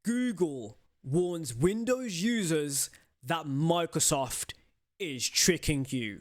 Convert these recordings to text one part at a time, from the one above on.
Google warns Windows users that Microsoft is tricking you.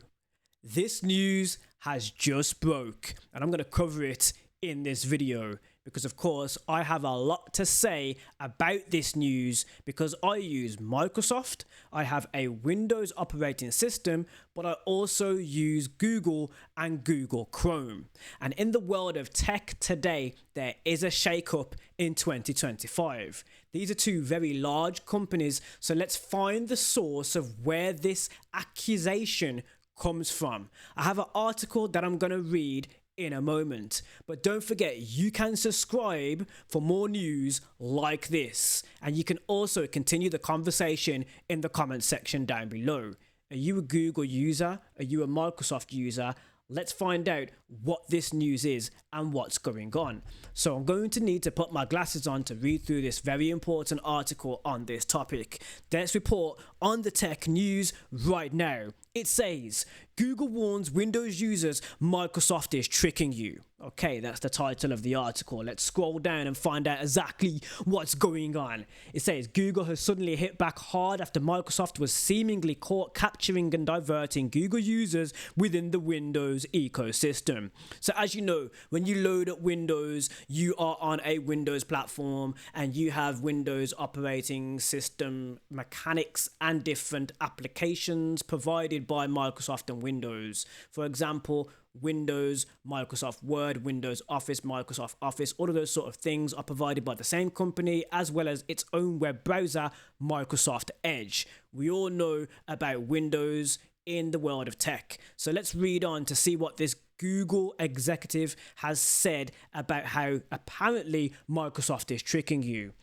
This news has just broke, and I'm going to cover it in this video because, of course, I have a lot to say about this news because I use Microsoft, I have a Windows operating system, but I also use Google and Google Chrome. And in the world of tech today, there is a shake-up in 2025. These are two very large companies, so let's find the source of where this accusation comes from. I have an article that I'm going to read in a moment, but don't forget you can subscribe for more news like this, and you can also continue the conversation in the comment section down below. Are you a Google user? Are you a Microsoft user? Let's find out what this news is and what's going on. So I'm going to need to put my glasses on to read through this very important article on this topic. Let's report on the tech news right now. It says, Google warns Windows users Microsoft is tricking you. Okay, that's the title of the article. Let's scroll down and find out exactly what's going on. It says, Google has suddenly hit back hard after Microsoft was seemingly caught capturing and diverting Google users within the Windows ecosystem. So as you know, when you load up Windows, you are on a Windows platform and you have Windows operating system mechanics and different applications provided by Microsoft and Windows. For example, Windows, Microsoft Word, Windows Office, Microsoft Office, all of those sort of things are provided by the same company, as well as its own web browser, Microsoft Edge. We all know about Windows in the world of tech. So let's read on to see what this Google executive has said about how apparently Microsoft is tricking you.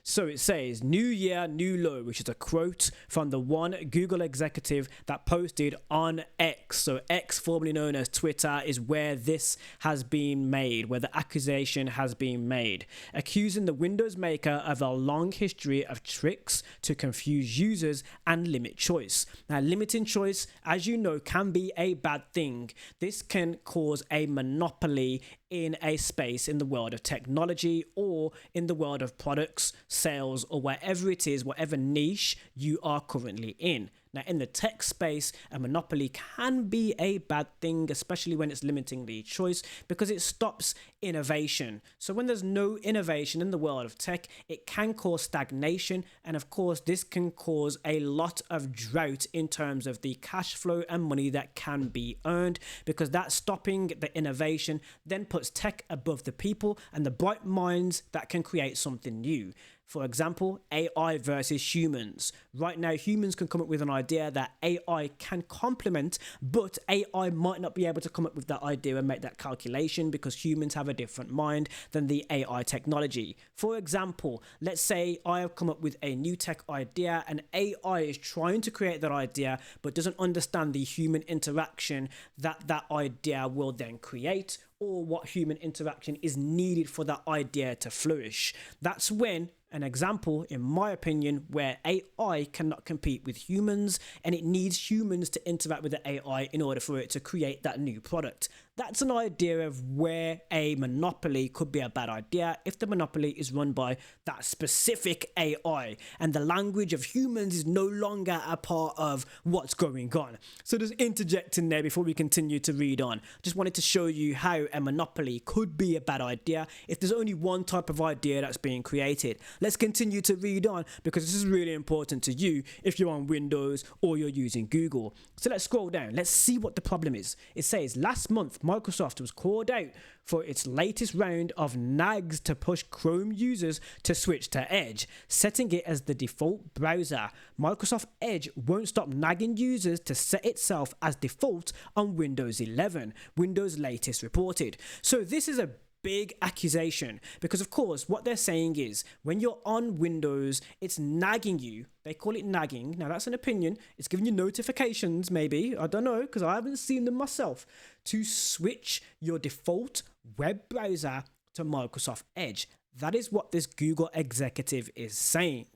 So it says, new year, new low, which is a quote from the one Google executive that posted on X. So X, formerly known as Twitter, is where this has been made, where the accusation has been made, accusing the Windows maker of a long history of tricks to confuse users and limit choice. Now, limiting choice, as you know, can be a bad thing. This can cause a monopoly in a space in the world of technology or in the world of products, sales, or wherever it is, whatever niche you are currently in. Now, in the tech space, a monopoly can be a bad thing, especially when it's limiting the choice, because it stops innovation. So when there's no innovation in the world of tech, it can cause stagnation. And of course, this can cause a lot of drought in terms of the cash flow and money that can be earned, because that stopping the innovation then puts tech above the people and the bright minds that can create something new. For example, AI versus humans. Right now, humans can come up with an idea that AI can complement, but AI might not be able to come up with that idea and make that calculation because humans have a different mind than the AI technology. For example, let's say I have come up with a new tech idea and AI is trying to create that idea but doesn't understand the human interaction that that idea will then create, or what human interaction is needed for that idea to flourish. That's when an example, in my opinion, where AI cannot compete with humans and it needs humans to interact with the AI in order for it to create that new product. That's an idea of where a monopoly could be a bad idea if the monopoly is run by that specific AI and the language of humans is no longer a part of what's going on. So just interjecting there before we continue to read on. Just wanted to show you how a monopoly could be a bad idea if there's only one type of idea that's being created. Let's continue to read on because this is really important to you if you're on Windows or you're using Google. So let's scroll down. Let's see what the problem is. It says last month, Microsoft was called out for its latest round of nags to push Chrome users to switch to Edge, setting it as the default browser. Microsoft Edge won't stop nagging users to set itself as default on Windows 11, Windows' latest reported. So this is a big accusation because, of course, what they're saying is when you're on Windows, it's nagging you. They call it nagging. Now, that's an opinion. It's giving you notifications, maybe. I don't know, because I haven't seen them myself, to switch your default web browser to Microsoft Edge. That is what this Google executive is saying.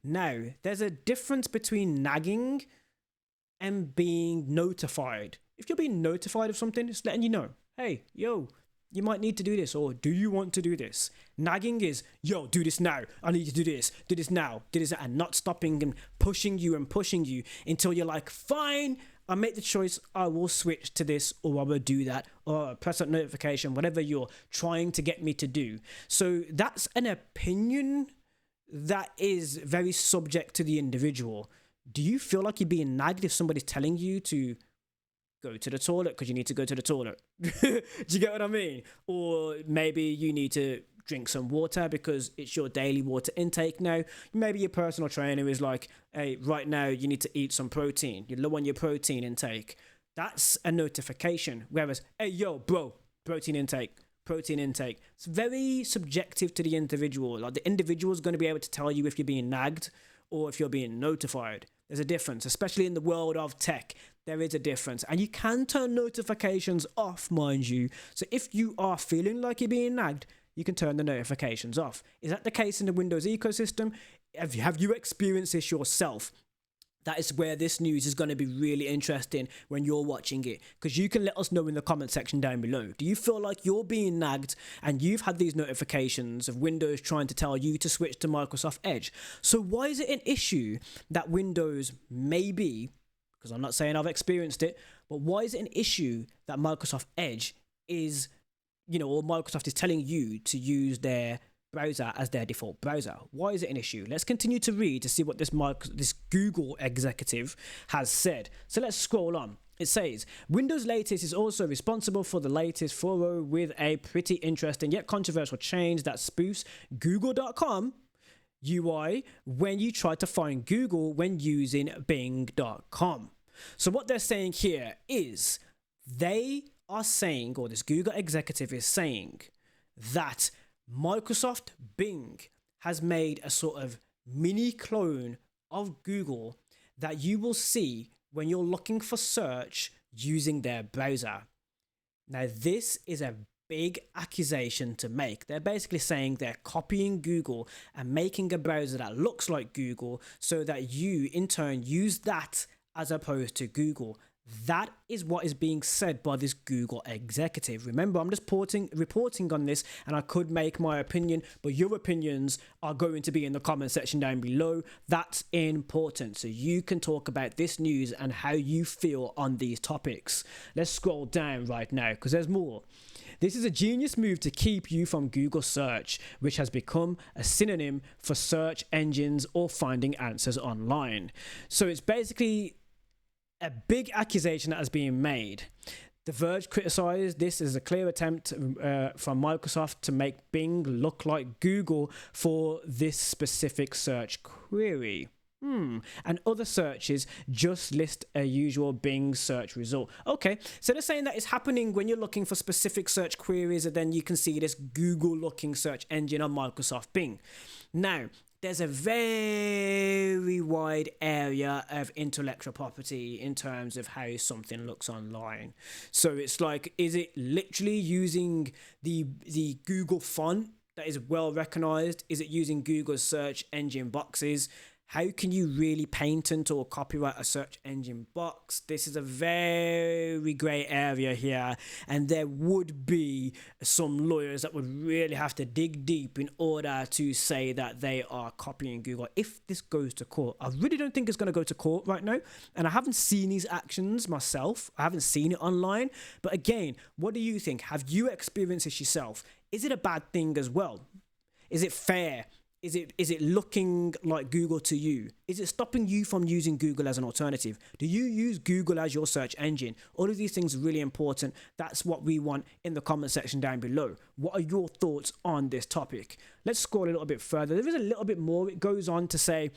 Now, there's a difference between nagging and being notified. If you're being notified of something, it's letting you know, hey, yo, you might need to do this, or do you want to do this? Nagging is, yo, do this now. I need you to do this now, do this, and not stopping and pushing you until you're like, fine, I make the choice, I will switch to this, or I will do that, or press that notification, whatever you're trying to get me to do. So that's an opinion that is very subject to the individual. Do you feel like you're being nagged if somebody's telling you to go to the toilet because you need to go to the toilet? Do you get what I mean? Or maybe you need to drink some water because it's your daily water intake now. Maybe your personal trainer is like, hey, right now you need to eat some protein. You're low on your protein intake. That's a notification. Whereas, hey, yo, bro, protein intake. It's very subjective to the individual. Like, the individual is going to be able to tell you if you're being nagged or if you're being notified. There's a difference, especially in the world of tech. There is a difference, and you can turn notifications off, mind you. So if you are feeling like you're being nagged, you can turn the notifications off. Is that the case in the Windows ecosystem? Have you experienced this yourself? That is where this news is going to be really interesting when you're watching it, because you can let us know in the comment section down below. Do you feel like you're being nagged and you've had these notifications of Windows trying to tell you to switch to Microsoft Edge? So why is it an issue that Windows maybe, because I'm not saying I've experienced it, but why is it an issue that Microsoft Edge is, or Microsoft is telling you to use their browser as their default browser? Why is it an issue? Let's continue to read to see what this Google executive has said. So let's scroll on. It says, Windows latest is also responsible for the latest furore with a pretty interesting yet controversial change that spoofs google.com UI when you try to find Google when using bing.com. So what they're saying here is they are saying, or this Google executive is saying, that Microsoft Bing has made a sort of mini clone of Google that you will see when you're looking for search using their browser. Now, this is a big accusation to make. They're basically saying they're copying Google and making a browser that looks like Google so that you in turn use that as opposed to Google. That is what is being said by this Google executive. Remember, I'm just reporting on this, and I could make my opinion, but your opinions are going to be in the comment section down below. That's important, so you can talk about this news and how you feel on these topics. Let's scroll down right now because there's more. This is a genius move to keep you from Google search, which has become a synonym for search engines or finding answers online. So it's basically a big accusation that has been made. The Verge criticized this as a clear attempt from Microsoft to make Bing look like Google for this specific search query. And other searches just list a usual Bing search result. Okay, so they're saying that it's happening when you're looking for specific search queries, and then you can see this Google looking search engine on Microsoft Bing. Now, there's a very wide area of intellectual property in terms of how something looks online. So it's like, is it literally using the Google font that is well recognized? Is it using Google's search engine boxes? How can you really patent or copyright a search engine box? This is a very grey area here, and there would be some lawyers that would really have to dig deep in order to say that they are copying Google. If this goes to court, I really don't think it's going to go to court right now, and I haven't seen these actions myself. I haven't seen it online, but again, what do you think? Have you experienced this yourself? Is it a bad thing as well? Is it fair? Is it looking like Google to you? Is it stopping you from using Google as an alternative? Do you use Google as your search engine? All of these things are really important. That's what we want in the comment section down below. What are your thoughts on this topic? Let's scroll a little bit further. There is a little bit more. It goes on to say,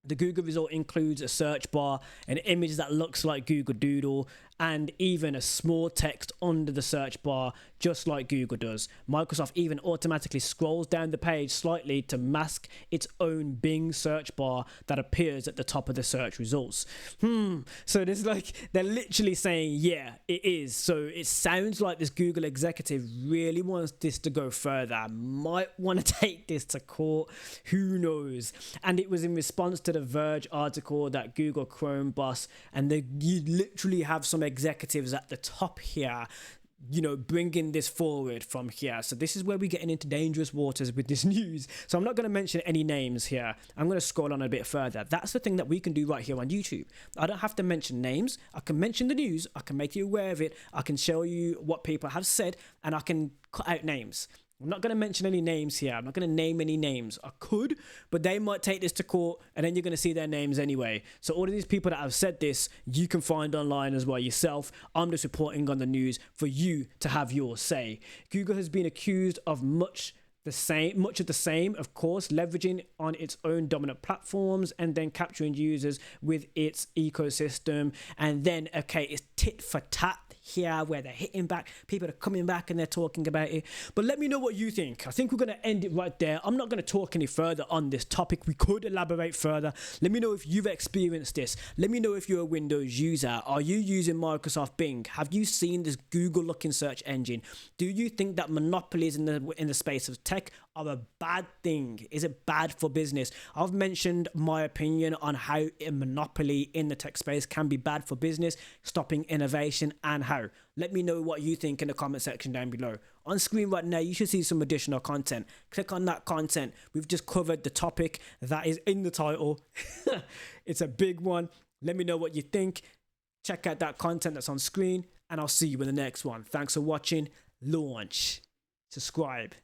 the Google result includes a search bar, an image that looks like Google Doodle, and even a small text under the search bar, just like Google does. Microsoft even automatically scrolls down the page slightly to mask its own Bing search bar that appears at the top of the search results. So there's like, they're literally saying, yeah, it is. So it sounds like this Google executive really wants this to go further, might want to take this to court, who knows. And it was in response to the Verge article that Google Chrome boss, and you literally have some executives at the top here bringing this forward from here. So this is where we're getting into dangerous waters with this news. So I'm not going to mention any names here. I'm going to scroll on a bit further. That's the thing that we can do right here on YouTube. I don't have to mention names. I can mention the news. I can make you aware of it. I can show you what people have said, and I can cut out names. I'm not going to mention any names here. I'm not going to name any names. I could, but they might take this to court, and then you're going to see their names anyway. So all of these people that have said this, you can find online as well yourself. I'm just reporting on the news for you to have your say. Google has been accused of much of the same, of course, leveraging on its own dominant platforms and then capturing users with its ecosystem. And then, okay, it's tit for tat here where they're hitting back. People are coming back and they're talking about it. But let me know what you think. I think we're going to end it right there. I'm not going to talk any further on this topic. We could elaborate further. Let me know if you've experienced this. Let me know if you're a Windows user. Are you using Microsoft Bing? Have you seen this Google looking search engine? Do you think that monopolies in the space of tech are a bad thing? Is it bad for business? I've mentioned my opinion on how a monopoly in the tech space can be bad for business, stopping innovation, and how. Let me know what you think in the comment section down below. On screen right now, you should see some additional content. Click on that content. We've just covered the topic that is in the title. It's a big one. Let me know what you think. Check out that content that's on screen, and I'll see you in the next one. Thanks for watching. Launch. Subscribe.